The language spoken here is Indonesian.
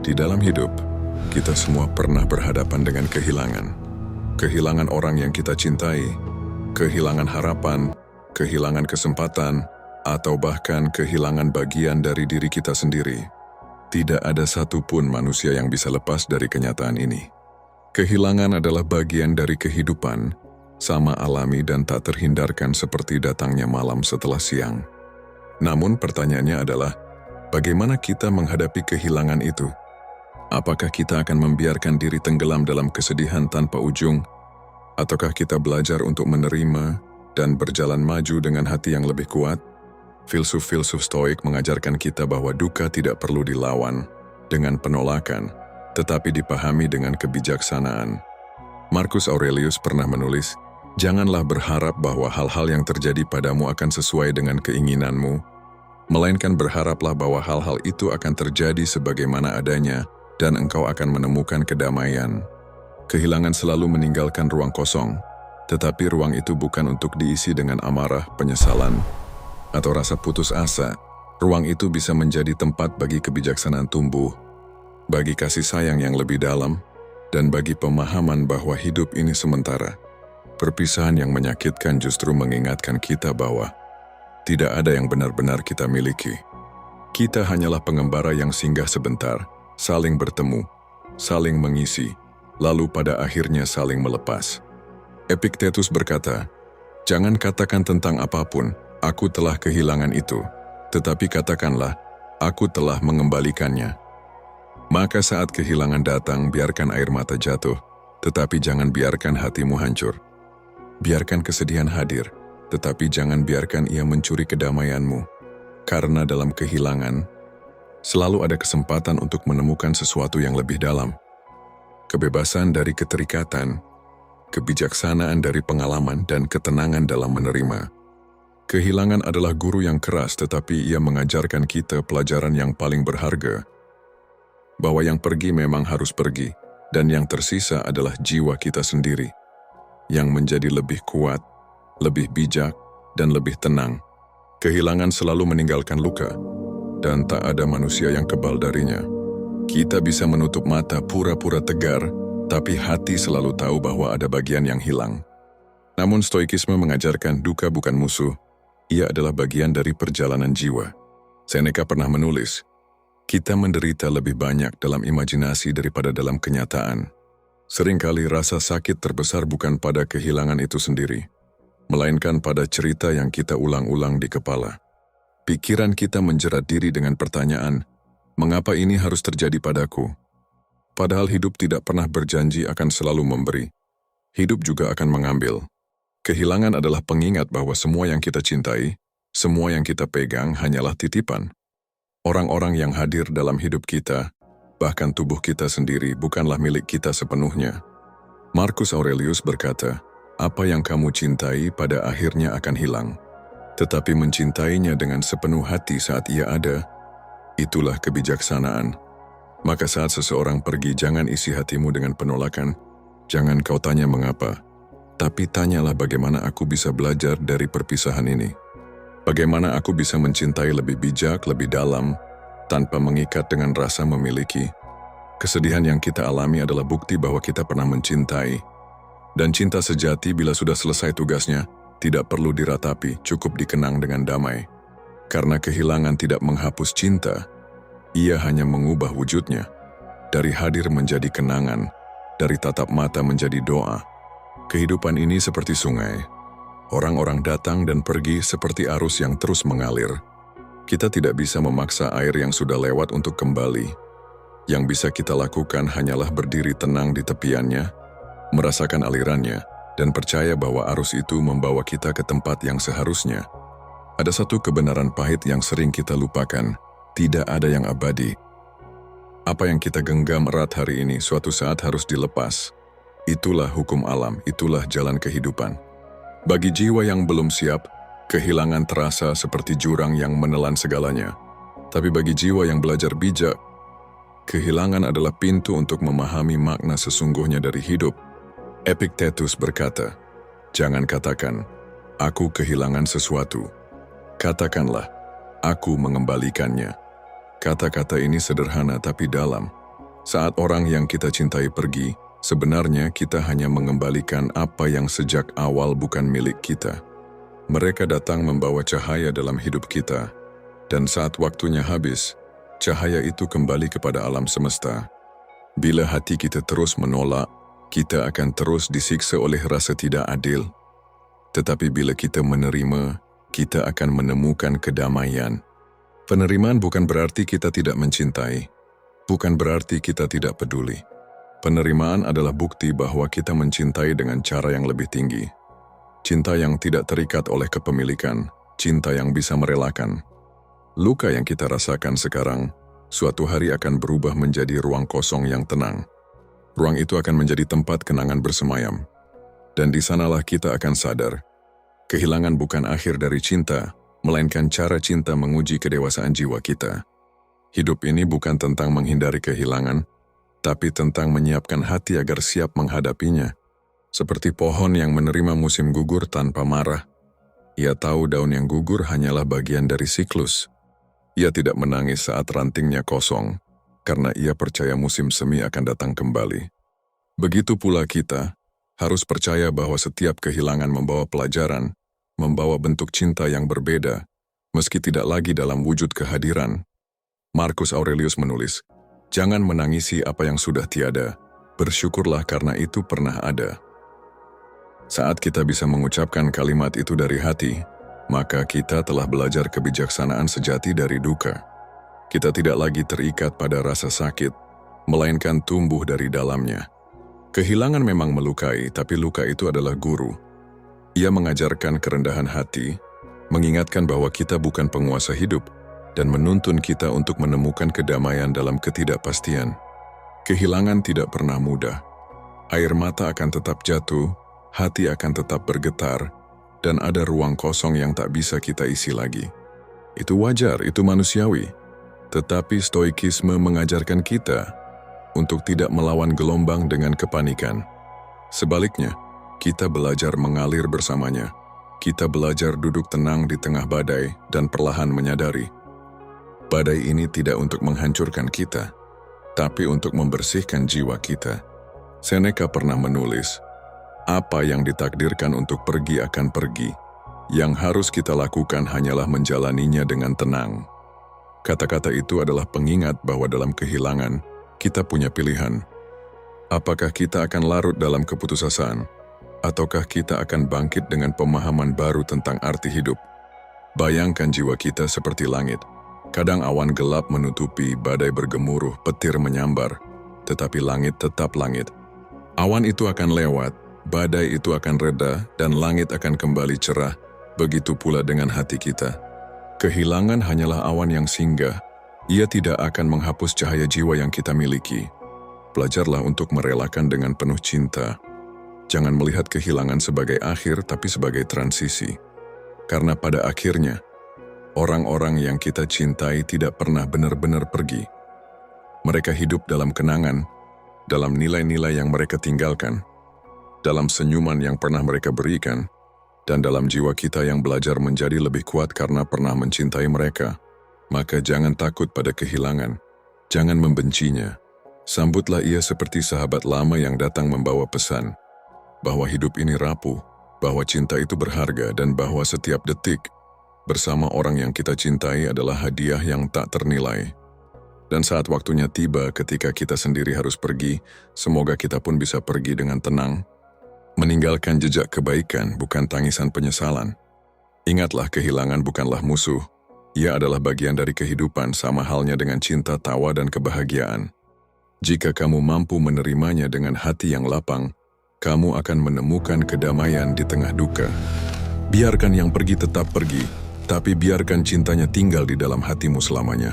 Di dalam hidup, kita semua pernah berhadapan dengan kehilangan. Kehilangan orang yang kita cintai, kehilangan harapan, kehilangan kesempatan, atau bahkan kehilangan bagian dari diri kita sendiri. Tidak ada satupun manusia yang bisa lepas dari kenyataan ini. Kehilangan adalah bagian dari kehidupan, sama alami dan tak terhindarkan seperti datangnya malam setelah siang. Namun pertanyaannya adalah, bagaimana kita menghadapi kehilangan itu? Apakah kita akan membiarkan diri tenggelam dalam kesedihan tanpa ujung? Ataukah kita belajar untuk menerima dan berjalan maju dengan hati yang lebih kuat? Filsuf-filsuf Stoik mengajarkan kita bahwa duka tidak perlu dilawan dengan penolakan, tetapi dipahami dengan kebijaksanaan. Marcus Aurelius pernah menulis, "Janganlah berharap bahwa hal-hal yang terjadi padamu akan sesuai dengan keinginanmu, melainkan berharaplah bahwa hal-hal itu akan terjadi sebagaimana adanya, dan engkau akan menemukan kedamaian." Kehilangan selalu meninggalkan ruang kosong, tetapi ruang itu bukan untuk diisi dengan amarah, penyesalan, atau rasa putus asa. Ruang itu bisa menjadi tempat bagi kebijaksanaan tumbuh, bagi kasih sayang yang lebih dalam, dan bagi pemahaman bahwa hidup ini sementara. Perpisahan yang menyakitkan justru mengingatkan kita bahwa tidak ada yang benar-benar kita miliki. Kita hanyalah pengembara yang singgah sebentar, saling bertemu, saling mengisi, lalu pada akhirnya saling melepas. Epictetus berkata, "Jangan katakan tentang apapun, aku telah kehilangan itu, tetapi katakanlah, aku telah mengembalikannya." Maka saat kehilangan datang, biarkan air mata jatuh, tetapi jangan biarkan hatimu hancur. Biarkan kesedihan hadir, tetapi jangan biarkan ia mencuri kedamaianmu. Karena dalam kehilangan, selalu ada kesempatan untuk menemukan sesuatu yang lebih dalam. Kebebasan dari keterikatan, kebijaksanaan dari pengalaman, dan ketenangan dalam menerima. Kehilangan adalah guru yang keras, tetapi ia mengajarkan kita pelajaran yang paling berharga. Bahwa yang pergi memang harus pergi, dan yang tersisa adalah jiwa kita sendiri, yang menjadi lebih kuat, lebih bijak, dan lebih tenang. Kehilangan selalu meninggalkan luka, dan tak ada manusia yang kebal darinya. Kita bisa menutup mata pura-pura tegar, tapi hati selalu tahu bahwa ada bagian yang hilang. Namun Stoikisme mengajarkan duka bukan musuh, ia adalah bagian dari perjalanan jiwa. Seneca pernah menulis, "Kita menderita lebih banyak dalam imajinasi daripada dalam kenyataan." Seringkali rasa sakit terbesar bukan pada kehilangan itu sendiri, melainkan pada cerita yang kita ulang-ulang di kepala. Pikiran kita menjerat diri dengan pertanyaan, "Mengapa ini harus terjadi padaku?" Padahal hidup tidak pernah berjanji akan selalu memberi. Hidup juga akan mengambil. Kehilangan adalah pengingat bahwa semua yang kita cintai, semua yang kita pegang hanyalah titipan. Orang-orang yang hadir dalam hidup kita, bahkan tubuh kita sendiri, bukanlah milik kita sepenuhnya. Marcus Aurelius berkata, "Apa yang kamu cintai pada akhirnya akan hilang. Tetapi mencintainya dengan sepenuh hati saat ia ada, itulah kebijaksanaan." Maka saat seseorang pergi, jangan isi hatimu dengan penolakan. Jangan kau tanya mengapa, tapi tanyalah bagaimana aku bisa belajar dari perpisahan ini. Bagaimana aku bisa mencintai lebih bijak, lebih dalam, tanpa mengikat dengan rasa memiliki. Kesedihan yang kita alami adalah bukti bahwa kita pernah mencintai. Dan cinta sejati bila sudah selesai tugasnya, tidak perlu diratapi, cukup dikenang dengan damai. Karena kehilangan tidak menghapus cinta, ia hanya mengubah wujudnya. Dari hadir menjadi kenangan, dari tatap mata menjadi doa. Kehidupan ini seperti sungai. Orang-orang datang dan pergi seperti arus yang terus mengalir. Kita tidak bisa memaksa air yang sudah lewat untuk kembali. Yang bisa kita lakukan hanyalah berdiri tenang di tepiannya, merasakan alirannya, dan percaya bahwa arus itu membawa kita ke tempat yang seharusnya. Ada satu kebenaran pahit yang sering kita lupakan. Tidak ada yang abadi. Apa yang kita genggam erat hari ini suatu saat harus dilepas. Itulah hukum alam, itulah jalan kehidupan. Bagi jiwa yang belum siap, kehilangan terasa seperti jurang yang menelan segalanya. Tapi bagi jiwa yang belajar bijak, kehilangan adalah pintu untuk memahami makna sesungguhnya dari hidup. Epictetus berkata, "Jangan katakan, aku kehilangan sesuatu. Katakanlah, aku mengembalikannya." Kata-kata ini sederhana tapi dalam. Saat orang yang kita cintai pergi, sebenarnya kita hanya mengembalikan apa yang sejak awal bukan milik kita. Mereka datang membawa cahaya dalam hidup kita, dan saat waktunya habis, cahaya itu kembali kepada alam semesta. Bila hati kita terus menolak, kita akan terus disiksa oleh rasa tidak adil. Tetapi bila kita menerima, kita akan menemukan kedamaian. Penerimaan bukan berarti kita tidak mencintai, bukan berarti kita tidak peduli. Penerimaan adalah bukti bahwa kita mencintai dengan cara yang lebih tinggi. Cinta yang tidak terikat oleh kepemilikan, cinta yang bisa merelakan. Luka yang kita rasakan sekarang, suatu hari akan berubah menjadi ruang kosong yang tenang. Ruang itu akan menjadi tempat kenangan bersemayam. Dan di sanalah kita akan sadar, kehilangan bukan akhir dari cinta, melainkan cara cinta menguji kedewasaan jiwa kita. Hidup ini bukan tentang menghindari kehilangan, tapi tentang menyiapkan hati agar siap menghadapinya. Seperti pohon yang menerima musim gugur tanpa marah. Ia tahu daun yang gugur hanyalah bagian dari siklus. Ia tidak menangis saat rantingnya kosong, karena ia percaya musim semi akan datang kembali. Begitu pula kita, harus percaya bahwa setiap kehilangan membawa pelajaran, membawa bentuk cinta yang berbeda, meski tidak lagi dalam wujud kehadiran. Marcus Aurelius menulis, "Jangan menangisi apa yang sudah tiada, bersyukurlah karena itu pernah ada." Saat kita bisa mengucapkan kalimat itu dari hati, maka kita telah belajar kebijaksanaan sejati dari duka. Kita tidak lagi terikat pada rasa sakit, melainkan tumbuh dari dalamnya. Kehilangan memang melukai, tapi luka itu adalah guru. Ia mengajarkan kerendahan hati, mengingatkan bahwa kita bukan penguasa hidup, dan menuntun kita untuk menemukan kedamaian dalam ketidakpastian. Kehilangan tidak pernah mudah. Air mata akan tetap jatuh, hati akan tetap bergetar, dan ada ruang kosong yang tak bisa kita isi lagi. Itu wajar, itu manusiawi. Tetapi stoikisme mengajarkan kita untuk tidak melawan gelombang dengan kepanikan. Sebaliknya, kita belajar mengalir bersamanya. Kita belajar duduk tenang di tengah badai dan perlahan menyadari, badai ini tidak untuk menghancurkan kita, tapi untuk membersihkan jiwa kita. Seneca pernah menulis, "Apa yang ditakdirkan untuk pergi akan pergi. Yang harus kita lakukan hanyalah menjalaninya dengan tenang." Kata-kata itu adalah pengingat bahwa dalam kehilangan, kita punya pilihan. Apakah kita akan larut dalam keputusasaan, ataukah kita akan bangkit dengan pemahaman baru tentang arti hidup? Bayangkan jiwa kita seperti langit. Kadang awan gelap menutupi, badai bergemuruh, petir menyambar, tetapi langit tetap langit. Awan itu akan lewat, badai itu akan reda, dan langit akan kembali cerah. Begitu pula dengan hati kita. Kehilangan hanyalah awan yang singgah. Ia tidak akan menghapus cahaya jiwa yang kita miliki. Belajarlah untuk merelakan dengan penuh cinta. Jangan melihat kehilangan sebagai akhir, tapi sebagai transisi. Karena pada akhirnya, orang-orang yang kita cintai tidak pernah benar-benar pergi. Mereka hidup dalam kenangan, dalam nilai-nilai yang mereka tinggalkan, dalam senyuman yang pernah mereka berikan, dan dalam jiwa kita yang belajar menjadi lebih kuat karena pernah mencintai mereka. Maka jangan takut pada kehilangan, jangan membencinya. Sambutlah ia seperti sahabat lama yang datang membawa pesan, bahwa hidup ini rapuh, bahwa cinta itu berharga, dan bahwa setiap detik bersama orang yang kita cintai adalah hadiah yang tak ternilai. Dan saat waktunya tiba ketika kita sendiri harus pergi, semoga kita pun bisa pergi dengan tenang, meninggalkan jejak kebaikan, bukan tangisan penyesalan. Ingatlah, kehilangan bukanlah musuh. Ia adalah bagian dari kehidupan, sama halnya dengan cinta, tawa, dan kebahagiaan. Jika kamu mampu menerimanya dengan hati yang lapang, kamu akan menemukan kedamaian di tengah duka. Biarkan yang pergi tetap pergi, tapi biarkan cintanya tinggal di dalam hatimu selamanya.